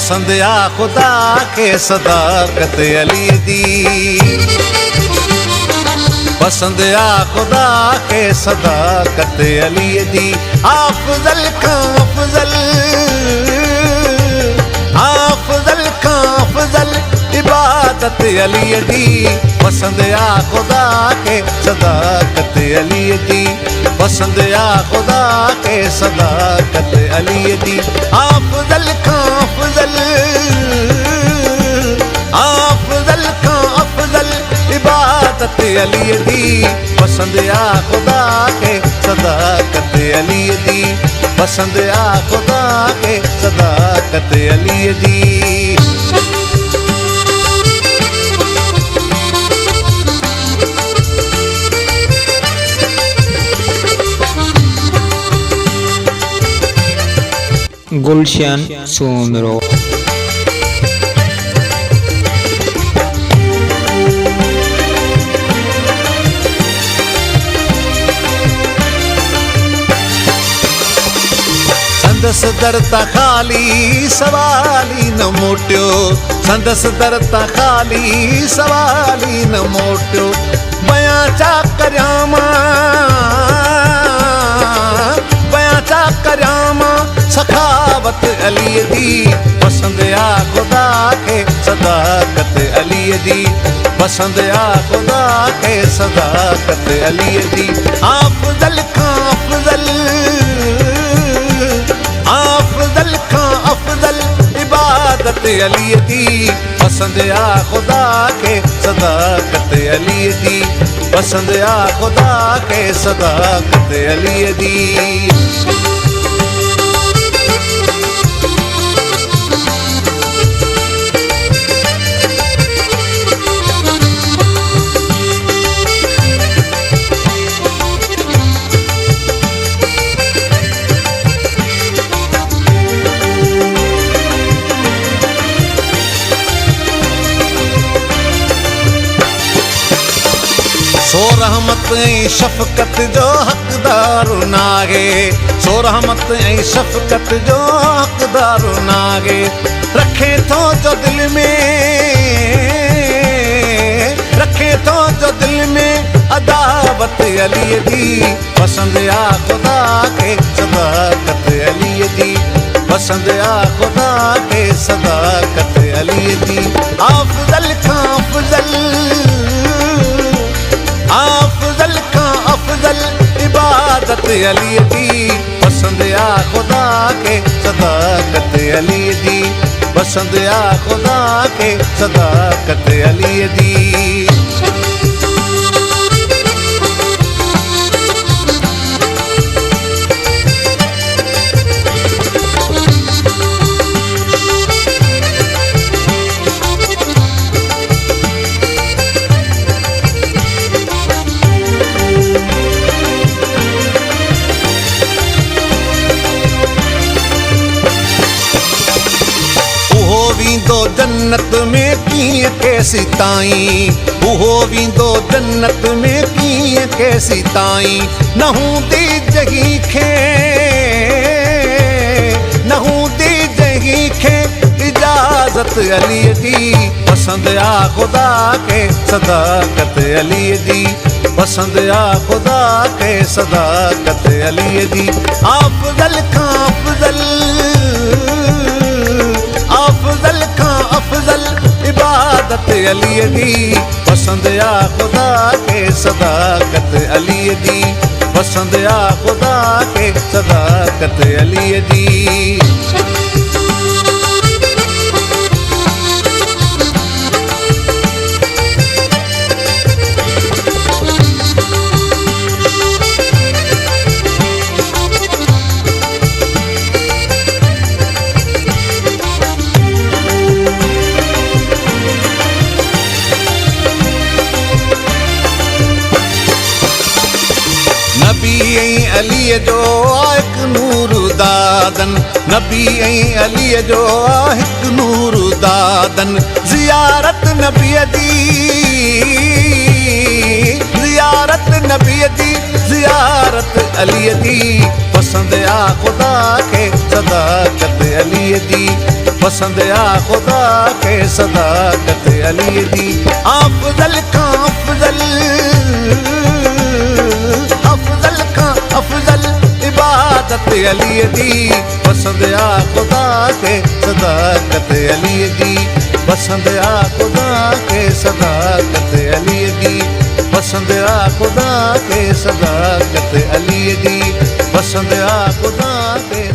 पसंद आ खुदा के सदाकत अली दी। पसंद आ खुदा के सदाकत अली दी। अफजल का अफजल, अफजल का अफजल इबादत अली दी। पसंद आ खुदा के सदाकत अली दी। पसंद आ खुदा के सदाकत अली दी। अफजल का अफजल, अफजल का अफजल इबादत अली दी। पसंद आ खुदा के सदाकत अली दी। पसंद आ खुदा के सदाकत अली दी। गुलशन सोमरो। संदस दरता खाली सवाली न मोटियो। संदस दरता खाली सवाली न मोटियो। बयां चा करयामा, बयां चा करयामा सखावत अली दी। पसंद आ खुदा के सदाकत अली दी। पसंद आ खुदा के सदाकत अली दी। अफजल का अफजल, अफजल का अफजल इबादत अली दी। पसंद आ खुदा के सदाकत अली दी। पसंद आ खुदा के सदाकत अली दी। सो रहमत ऐं शफ़क़त जो हक़दार नागे। सो रहमत ऐं शफ़क़त जो हक़दार नागे। रखे थो जो दिल में, रखे थो जो दिल में अदावत अली दी। पसंद आ खुदा के सदाकत अली दी। पसंद आ खुदा के सदाकत अली दी। अफजल का अफजल, अफजल का अफजल इबादत अली दी। पसंद आ खुदा के सदाकत अली दी। पसंद आ खुदा के सदाकत अली दी। वींदो जन्नत में कीअं कैसी ताईं। उहो वींदो जन्नत में कीअं कैसी ताईं। न हूंदी जही खे, न हूंदी जही खे इजाज़त अली दी। पसंद आ खुदा के सदाकत अली दी। पसंद आ खुदा के सदाकत अली दी। अफजल का अफजल, अफजल का अफजल इबादत अली दी। पसंद आ खुदा के सदाकत अली दी। पसंद आ खुदा के सदाकत अली दी। नबी ऐं अली जो हिकु नूर दादन। नबी ऐं अली जो हिकु नूर दादन। ज़ियारत नबी दी, ज़ियारत नबी दी। ज़ियारत अली दी। पसंद आ खुदा के सदाकत अली दी। पसंद आ खुदा के सदाकत अली दी अफजल का अफजल अफजल का अफजल इबादत अली दी पसंद आ खुदा के सदाकत अली दी पसंद आ खुदा के सदाकत अली दी पसंद आ खुदा के सदाकत अली दी पसंद आ खुदा के